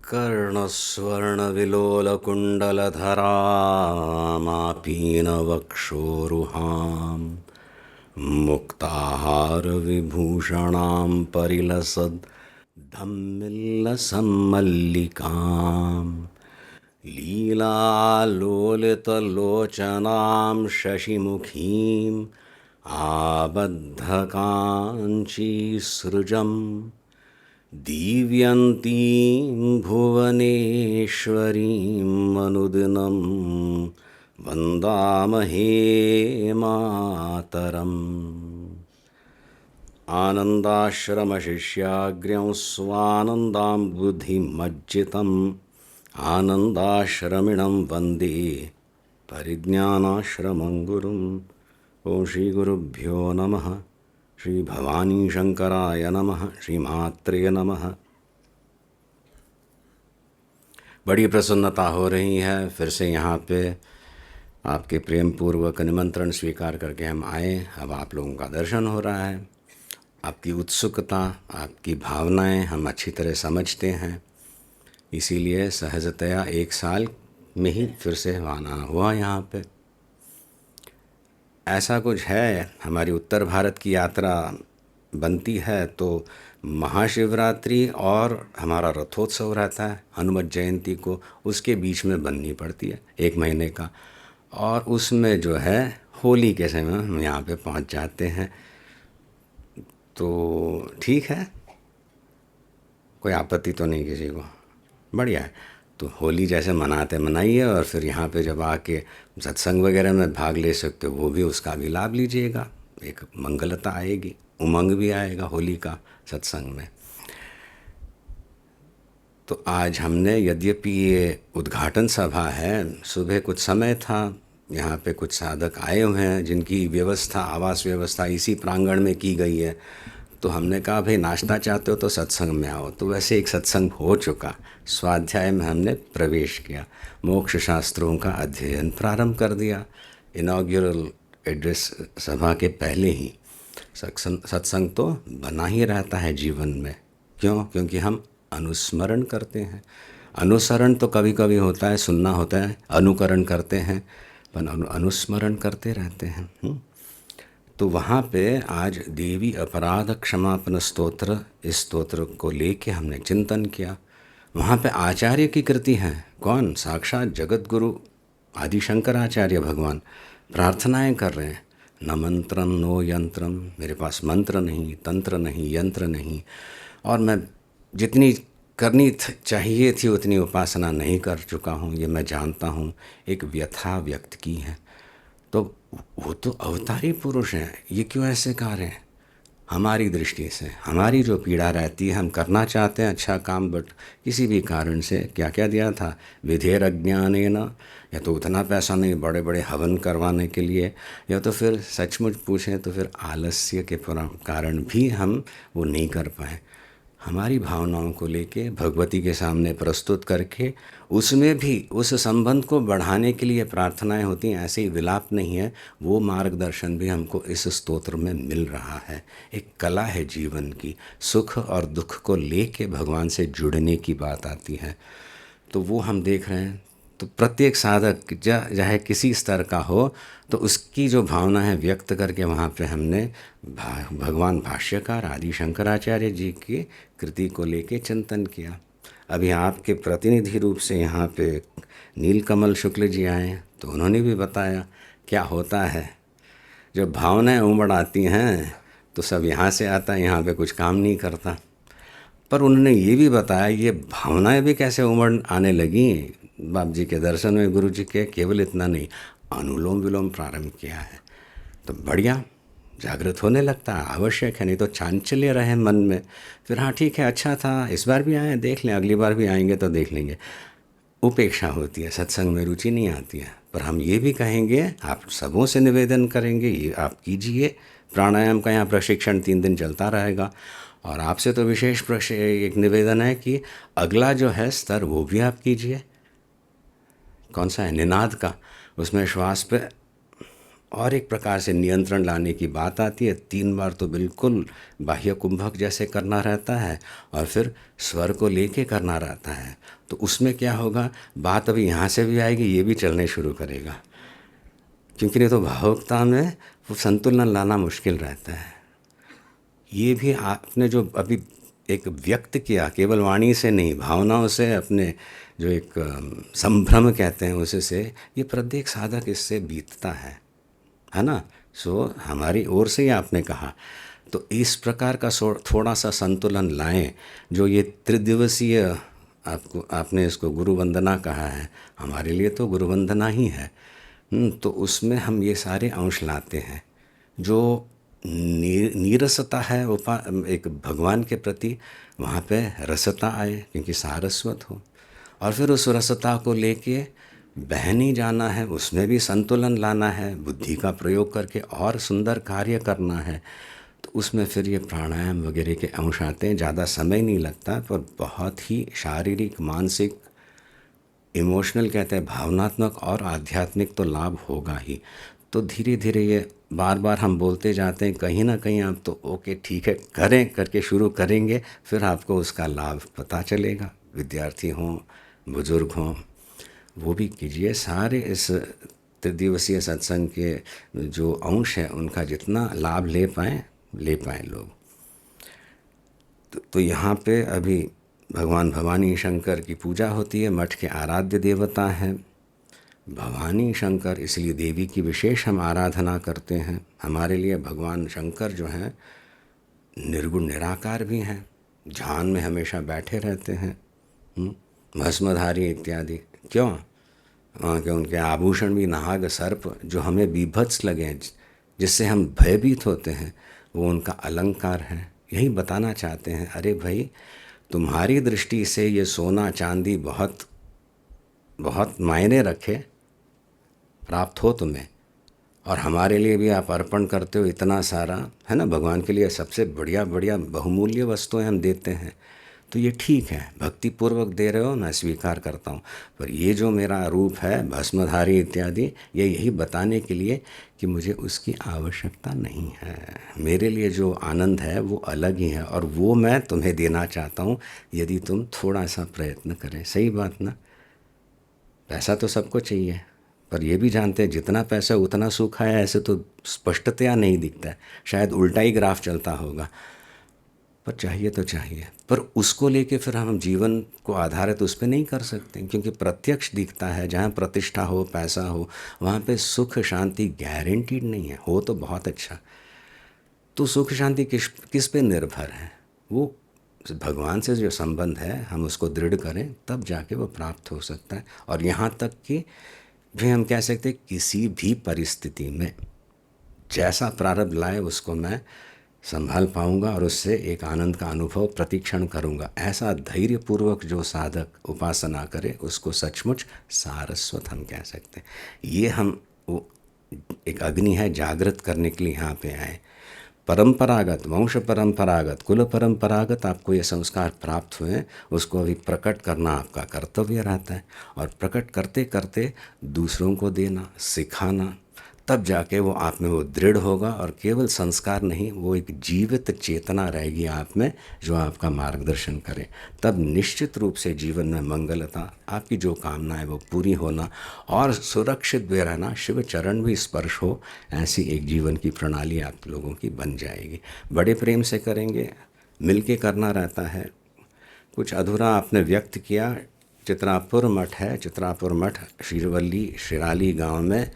कर्णस्वर्णविलोलकुण्डलधरा मापीनवक्षोरुहां मुक्ताहारविभूषणां परिलसद्धम्मिल्लसम्मल्लिकां लीलालोलितलोचनां शशिमुखीं आबद्धकाञ्चीसृजम् दिव्यन्तीं भुवनेश्वरीं अनुदिनं वन्दामहे मातरम्। आनन्दाश्रमशिष्याग्र्यं स्वानन्दां बुद्धिमज्जितम् आनन्दाश्रमिणं वन्दे परिज्ञानाश्रमं गुरुम्। ॐ श्रीगुरुभ्यो नमः। श्री भवानी शंकराय नमः। श्री मात्रे नमः। बड़ी प्रसन्नता हो रही है, फिर से यहाँ पे आपके प्रेम पूर्वक निमंत्रण स्वीकार करके हम आए। अब आप लोगों का दर्शन हो रहा है। आपकी उत्सुकता, आपकी भावनाएं हम अच्छी तरह समझते हैं, इसीलिए सहजतया एक साल में ही फिर से आना हुआ यहाँ पे। ऐसा कुछ है, हमारी उत्तर भारत की यात्रा बनती है तो महाशिवरात्रि और हमारा रथोत्सव रहता है हनुमत जयंती को, उसके बीच में बननी पड़ती है 1 महीने का। और उसमें जो है होली के समय हम यहाँ पे पहुँच जाते हैं। तो ठीक है, कोई आपत्ति तो नहीं किसी को, बढ़िया है। तो होली जैसे मनाते मनाइए, और फिर यहाँ पे जब आके सत्संग वगैरह में भाग ले सकते हो, वो भी, उसका भी लाभ लीजिएगा। एक मंगलता आएगी, उमंग भी आएगा होली का सत्संग में। तो आज हमने, यद्यपि ये उद्घाटन सभा है, सुबह कुछ समय था, यहाँ पे कुछ साधक आए हुए हैं जिनकी व्यवस्था, आवास व्यवस्था इसी प्रांगण में की गई है। तो हमने कहा भाई नाश्ता चाहते हो तो सत्संग में आओ। तो वैसे एक सत्संग हो चुका, स्वाध्याय में हमने प्रवेश किया, मोक्ष शास्त्रों का अध्ययन प्रारंभ कर दिया। इनॉग्यूरल एड्रेस सभा के पहले ही सत्संग तो बना ही रहता है जीवन में। क्यों? क्योंकि हम अनुस्मरण करते हैं। अनुसरण तो कभी कभी होता है, सुनना होता है, अनुकरण करते हैं, पर अनुस्मरण करते रहते हैं। तो वहाँ पे आज देवी अपराध क्षमापन स्तोत्र, इस स्तोत्र को लेके हमने चिंतन किया। वहाँ पे आचार्य की कृति है। कौन? साक्षात जगत गुरु आदि शंकराचार्य भगवान प्रार्थनाएं कर रहे हैं। न मंत्रम नो यंत्रम, मेरे पास मंत्र नहीं, तंत्र नहीं, यंत्र नहीं, और मैं जितनी करनी चाहिए थी उतनी उपासना नहीं कर चुका हूँ, ये मैं जानता हूँ। एक व्यथा व्यक्त की है। तो वो तो अवतारी पुरुष हैं, ये क्यों ऐसे कह रहे हैं? हमारी दृष्टि से हमारी जो पीड़ा रहती है, हम करना चाहते हैं अच्छा काम, बट किसी भी कारण से, क्या क्या दिया था, विधेयर अज्ञानेन, या तो उतना पैसा नहीं बड़े बड़े हवन करवाने के लिए, या तो फिर सचमुच पूछें तो फिर आलस्य के कारण भी हम वो नहीं कर पाए। हमारी भावनाओं को लेके भगवती के सामने प्रस्तुत करके, उसमें भी उस संबंध को बढ़ाने के लिए प्रार्थनाएं होती हैं, ऐसे ही विलाप नहीं है। वो मार्गदर्शन भी हमको इस स्तोत्र में मिल रहा है। एक कला है जीवन की, सुख और दुख को लेके भगवान से जुड़ने की बात आती है। तो वो हम देख रहे हैं। तो प्रत्येक साधक चाहे किसी स्तर का हो, तो उसकी जो भावना है व्यक्त करके वहाँ पे हमने भगवान भाष्यकार आदि शंकराचार्य जी की कृति को लेके चिंतन किया। अभी आपके प्रतिनिधि रूप से यहाँ पे नीलकमल शुक्ल जी आए, तो उन्होंने भी बताया क्या होता है। जब भावनाएं उमड़ आती हैं तो सब यहाँ से आता है, यहाँ पे कुछ काम नहीं करता। पर उन्होंने ये भी बताया ये भावनाएं भी कैसे उमड़ आने लगी बाप जी के दर्शन में, गुरु जी के। केवल इतना नहीं, अनुलोम विलोम प्रारंभ किया है। तो बढ़िया, जागृत होने लगता है, आवश्यक है, नहीं तो चांचल्य रहे मन में। फिर हाँ ठीक है, अच्छा था, इस बार भी आए, देख लें, अगली बार भी आएंगे तो देख लेंगे। उपेक्षा होती है, सत्संग में रुचि नहीं आती है। पर हम ये भी कहेंगे, आप सबों से निवेदन करेंगे, ये आप कीजिए। प्राणायाम का यहाँ प्रशिक्षण 3 दिन चलता रहेगा। और आपसे तो विशेष एक निवेदन है कि अगला जो है स्तर वो भी आप कीजिए। कौन सा है? निनाद का। उसमें श्वास पे और एक प्रकार से नियंत्रण लाने की बात आती है। 3 बार तो बिल्कुल बाह्य कुंभक जैसे करना रहता है और फिर स्वर को लेके करना रहता है। तो उसमें क्या होगा, बात अभी यहाँ से भी आएगी, ये भी चलने शुरू करेगा, क्योंकि नहीं तो भावुकता में वो संतुलन लाना मुश्किल रहता है। ये भी आपने जो अभी एक व्यक्त किया, केवल वाणी से नहीं, भावनाओं से, अपने जो एक संभ्रम कहते हैं उसे से, ये प्रत्येक साधक इससे बीतता है ना। सो हमारी ओर से ही आपने कहा, तो इस प्रकार का थोड़ा सा संतुलन लाएं। जो ये त्रिदिवसीय आपने इसको गुरु वंदना कहा है, हमारे लिए तो गुरु वंदना ही है। तो उसमें हम ये सारे अंश लाते हैं। जो नीरसता है एक भगवान के प्रति, वहाँ पे रसता आए, क्योंकि सारस्वत हो। और फिर उस रसता को लेके बह नहीं जाना है, उसमें भी संतुलन लाना है, बुद्धि का प्रयोग करके और सुंदर कार्य करना है। तो उसमें फिर ये प्राणायाम वगैरह के अंश आते हैं। ज़्यादा समय नहीं लगता, पर बहुत ही शारीरिक, मानसिक, इमोशनल कहते हैं, भावनात्मक और आध्यात्मिक तो लाभ होगा ही। तो धीरे धीरे ये बार बार हम बोलते जाते हैं, कहीं ना कहीं आप तो ओके ठीक है करें करके शुरू करेंगे, फिर आपको उसका लाभ पता चलेगा। विद्यार्थी हों, बुजुर्ग हों, वो भी कीजिए। सारे इस त्रिदिवसीय सत्संग के जो अंश हैं उनका जितना लाभ ले पाएँ लोग। तो यहाँ पे अभी भगवान भवानी शंकर की पूजा होती है। मठ के आराध्य देवता हैं भवानी शंकर, इसलिए देवी की विशेष हम आराधना करते हैं। हमारे लिए भगवान शंकर जो हैं निर्गुण निराकार भी हैं, ध्यान में हमेशा बैठे रहते हैं, भस्मधारी इत्यादि। क्यों? कि उनके आभूषण भी नाग सर्प जो हमें बीभत्स लगे, जिससे हम भयभीत होते हैं, वो उनका अलंकार है। यही बताना चाहते हैं, अरे भाई तुम्हारी दृष्टि से ये सोना चांदी बहुत बहुत मायने रखे, प्राप्त हो तुम्हें, और हमारे लिए भी आप अर्पण करते हो इतना सारा, है ना। भगवान के लिए सबसे बढ़िया बढ़िया बहुमूल्य वस्तुएं हम देते हैं, तो ये ठीक है, भक्तिपूर्वक दे रहे हो, मैं स्वीकार करता हूँ। पर ये जो मेरा रूप है भस्मधारी इत्यादि, ये यही बताने के लिए कि मुझे उसकी आवश्यकता नहीं है। मेरे लिए जो आनंद है वो अलग ही है, और वो मैं तुम्हें देना चाहता हूँ, यदि तुम थोड़ा सा प्रयत्न करें। सही बात ना। पैसा तो सबको चाहिए, पर ये भी जानते हैं जितना पैसा उतना सुख है, ऐसे तो स्पष्टतया नहीं दिखता है। शायद उल्टा ही ग्राफ चलता होगा, पर चाहिए तो चाहिए। पर उसको लेके फिर हम जीवन को आधारित उस पर नहीं कर सकते, क्योंकि प्रत्यक्ष दिखता है। जहाँ प्रतिष्ठा हो, पैसा हो, वहाँ पे सुख शांति गारंटीड नहीं है। हो तो बहुत अच्छा, तो सुख शांति किस पे निर्भर है? वो भगवान से जो संबंध है, हम उसको दृढ़ करें, तब जाके वो प्राप्त हो सकता है। और यहाँ तक कि भी हम कह सकते हैं, किसी भी परिस्थिति में जैसा प्रारब्ध लाए उसको मैं संभाल पाऊंगा, और उससे एक आनंद का अनुभव प्रतिक्षण करूंगा। ऐसा धैर्यपूर्वक जो साधक उपासना करे, उसको सचमुच सारस्वत हम कह सकते हैं। ये हम वो एक अग्नि है, जागृत करने के लिए यहाँ पे आए। परंपरागत, वंश परंपरागत, कुल परंपरागत आपको ये संस्कार प्राप्त हुए, उसको अभी प्रकट करना आपका कर्तव्य रहता है। और प्रकट करते करते दूसरों को देना, सिखाना, तब जाके वो आप में वो दृढ़ होगा। और केवल संस्कार नहीं, वो एक जीवित चेतना रहेगी आप में, जो आपका मार्गदर्शन करे। तब निश्चित रूप से जीवन में मंगलता, आपकी जो कामना है वो पूरी होना, और सुरक्षित भी रहना, शिव चरण भी स्पर्श हो, ऐसी एक जीवन की प्रणाली आप लोगों की बन जाएगी। बड़े प्रेम से करेंगे, मिल के करना रहता है। कुछ अधूरा आपने व्यक्त किया। चित्रापुर मठ है, चित्रापुर मठ श्रीवल्ली शिराली गांव में,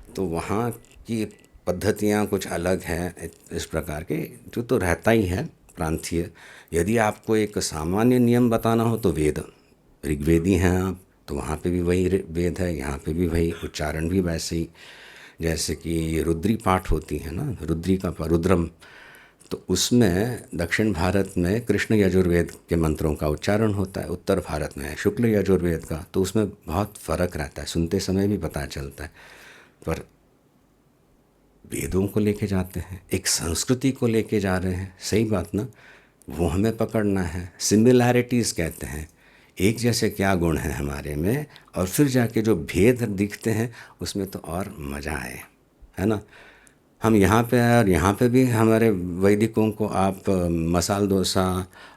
तो वहाँ की पद्धतियाँ कुछ अलग हैं इस प्रकार के, जो तो रहता ही है प्रांतीय। यदि आपको एक सामान्य नियम बताना हो तो वेद, ऋग्वेदी हैं आप, तो वहाँ पे भी वही वेद है, यहाँ पे भी वही, उच्चारण भी वैसे ही। जैसे कि ये रुद्री पाठ होती है ना, रुद्री का रुद्रम, तो उसमें दक्षिण भारत में कृष्ण यजुर्वेद के मंत्रों का उच्चारण होता है, उत्तर भारत में शुक्ल यजुर्वेद का। तो उसमें बहुत फ़र्क रहता है, सुनते समय भी पता चलता है। पर वेदों को लेके जाते हैं, एक संस्कृति को लेके जा रहे हैं, सही बात ना, वो हमें पकड़ना है। सिमिलैरिटीज़ कहते हैं, एक जैसे क्या गुण हैं हमारे में, और फिर जाके जो भेद दिखते हैं उसमें तो और मज़ा आए, है ना। हम यहाँ पे आए और यहाँ पे भी हमारे वैदिकों को आप मसाल डोसा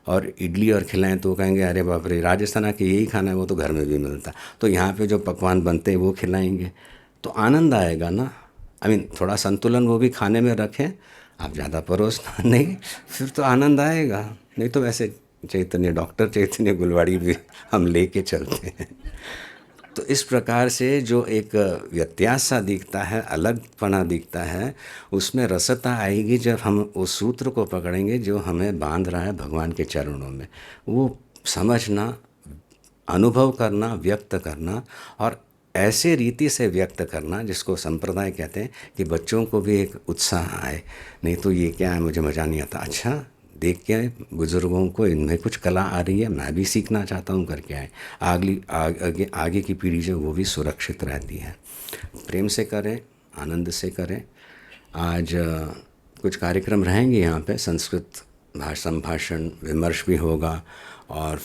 और इडली और खिलाएं तो वो कहेंगे अरे बाप रे, राजस्थान के यही खाना है, वो तो घर में भी मिलता। तो यहाँ पे जो पकवान बनते हैं वो खिलाएंगे तो आनंद आएगा ना। थोड़ा संतुलन वो भी खाने में रखें, आप ज़्यादा परोसना नहीं, फिर तो आनंद आएगा। नहीं तो वैसे चैतन्य, डॉक्टर चैतन्य गुलवाड़ी भी हम लेके चलते हैं। तो इस प्रकार से जो एक व्यत्यास सा दिखता है, अलगपना दिखता है, उसमें रसता आएगी जब हम उस सूत्र को पकड़ेंगे जो हमें बांध रहा है भगवान के चरणों में। वो समझना, अनुभव करना, व्यक्त करना, और ऐसे रीति से व्यक्त करना जिसको संप्रदाय कहते हैं कि बच्चों को भी एक उत्साह आए। नहीं तो ये क्या है, मुझे मज़ा नहीं आता, अच्छा देख के आए बुज़ुर्गों को, इनमें कुछ कला आ रही है, मैं भी सीखना चाहता हूँ करके आए। आगे की पीढ़ी जो वो भी सुरक्षित रहती है। प्रेम से करें, आनंद से करें। आज कुछ कार्यक्रम रहेंगे यहाँ पे, संस्कृत संभाषण विमर्श भी होगा। और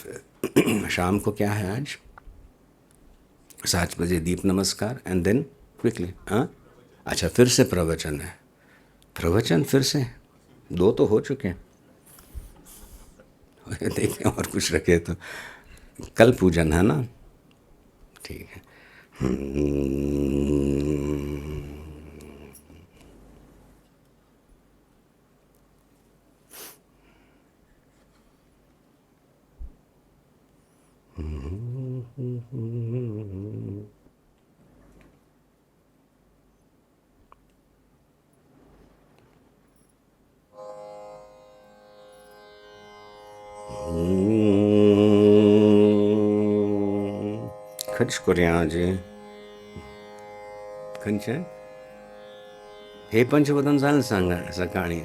शाम को क्या है आज, 7 बजे दीप नमस्कार एंड देन क्विकली, हाँ अच्छा फिर से प्रवचन है। प्रवचन फिर से 2 तो हो चुके हैं। देखें और कुछ रखे तो। कल पूजन है ना, ठीक है। खच करूया जे खंयचे हे पंचपदन जालें सांगा सकाळी।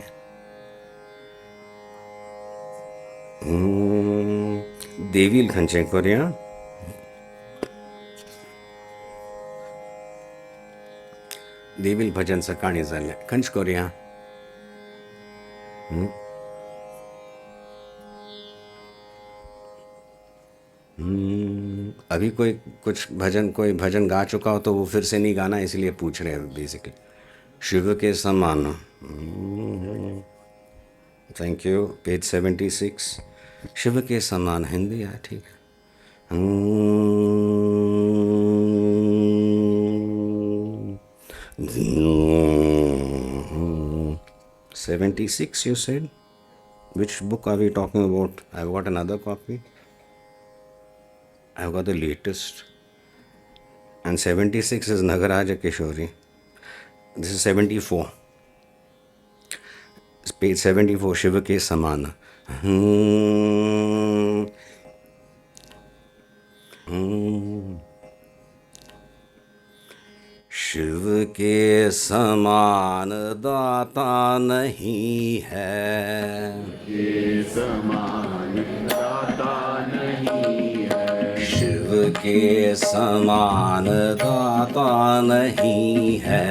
देवील खंयचें करूया, देवील भजन सकाळी जालें, खंयच करूया। अभी कोई कोई भजन गा चुका हो तो वो फिर से नहीं गाना, इसलिए पूछ रहे हैं बेसिकली। शिव के समान, थैंक यू। पेज 76, शिव के समान, हिंदी है, ठीक है। 76 you said? Which book are we talking about? I've got another copy. I've got the latest. And 76 is Nagaraja Kishori. This is 74. It's page 74, Shiva ke Samana. Shiv के समान दाता नहीं है, के समान दाता नहीं है, शिव के समान दाता नहीं है,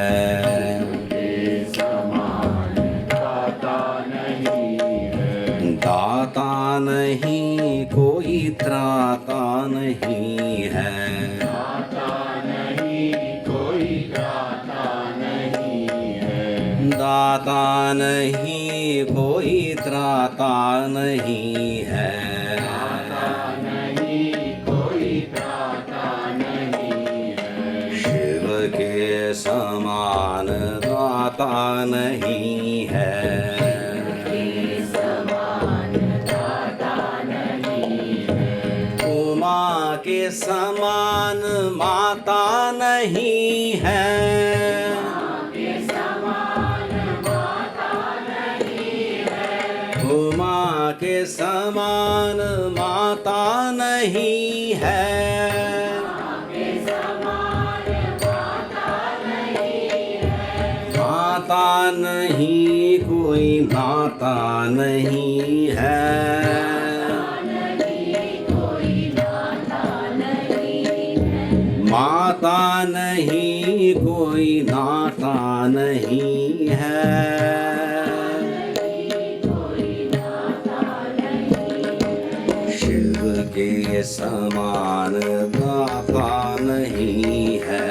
के समान दाता नहीं है, दाता नहीं कोई त्राता नहीं है, दाता नहीं कोई त्राता नहीं है, दाता नहीं कोई त्राता नहीं है, शिव के समान दाता नहीं है, के समान दाता नहीं है, उमा के समान माता नहीं है, उमा के समान माता नहीं है, माता नहीं कोई नाता नहीं है, माता नहीं कोई नाता नहीं है, के समान दाता नहीं है,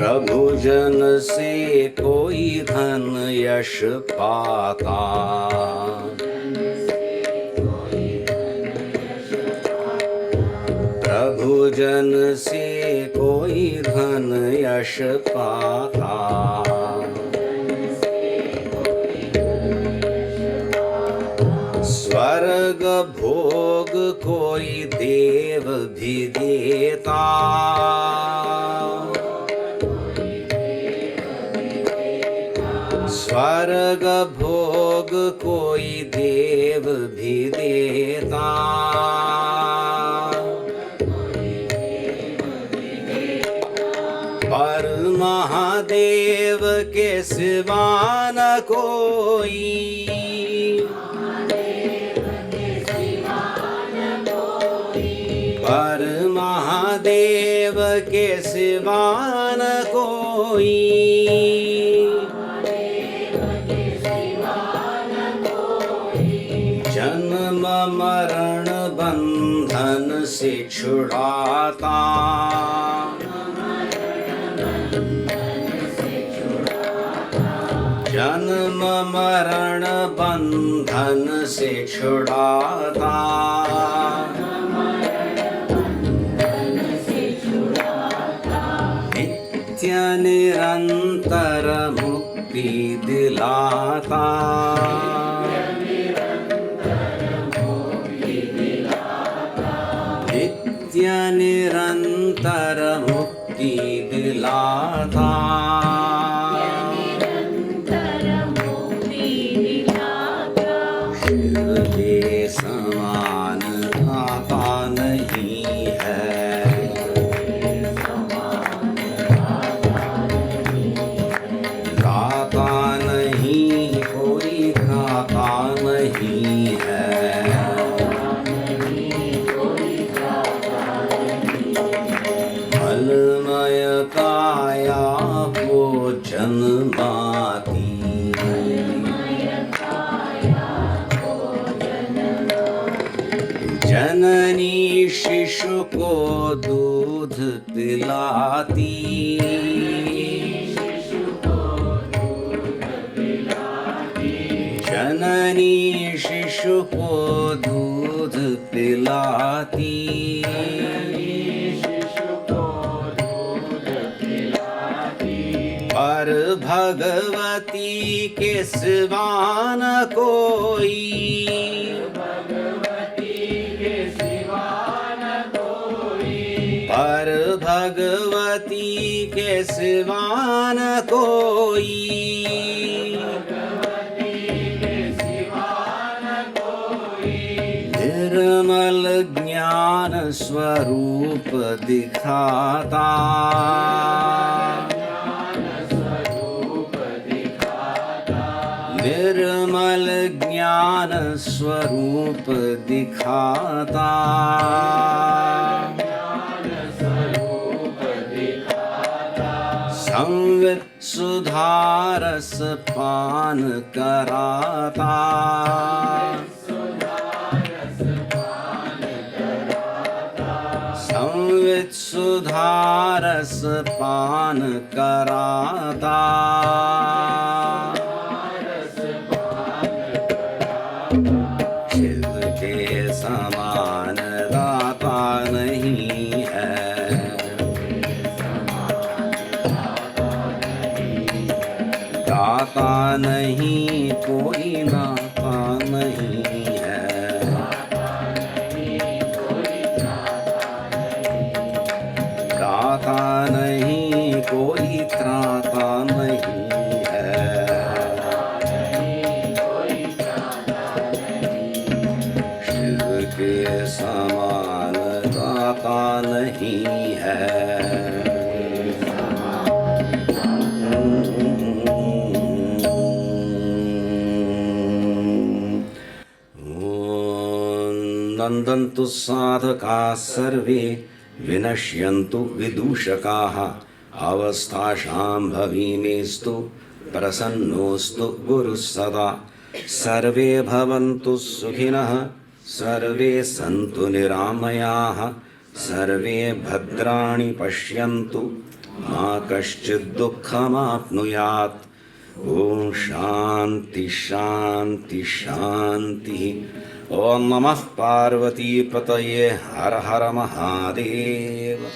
प्रभु जन से कोई धन यश पाता, प्रभु जन से कोई धन यश पाता, स्वर्ग भोग कोई देव भी देता, स्वर्ग भोग कोई देव भी देता, पर महादेव के सिवा न कोई, पर महादेव के सिवा न कोई, जन्म मरण बंधन से छुड़ाता, जन्म मरण बंधन से छुड़ाता, नित्य निरंतर मुक्ति दिलाता, नित्य निरंतर मुक्ति दिलाता, शिव के समान दाता नहीं है, दाता नहीं कोई दाता नहीं है, मलमय काया वो जन्माती, जननी शिशु को दूध पिलाती, जननी शिशु को दूध पिलाती, पर भगवती के सिवा न कोई, पर भगवती के सिवा न कोई, निर्मल ज्ञान स्वरूप दिखाता, निर्मल ज्ञान स्वरूप दिखाता, संवित सुधारस पान कराता, संवित सुधारस पान कराता, शिव के समान दाता नहीं है, दाता नहीं कोई नाता नहीं है, दाता नहीं कोई त्राता नहीं है, शिव के समान दाता नहीं है। नन्दन्तु साधकाः सर्वे विनश्यन्तु विदूषकाः, अवस्थाशां भवीमेस्तु प्रसन्नोऽस्तु गुरुः सदा, सर्वे भवन्तु सुखिनः सर्वे सन्तु निरामयाः, सर्वे भद्राणि पश्यन्तु मा कश्चित् दुःखमाप्नुयात्। ॐ शान्ति शान्ति शान्तिः। ॐ नमः पार्वतीपतये। हर हर महादेव।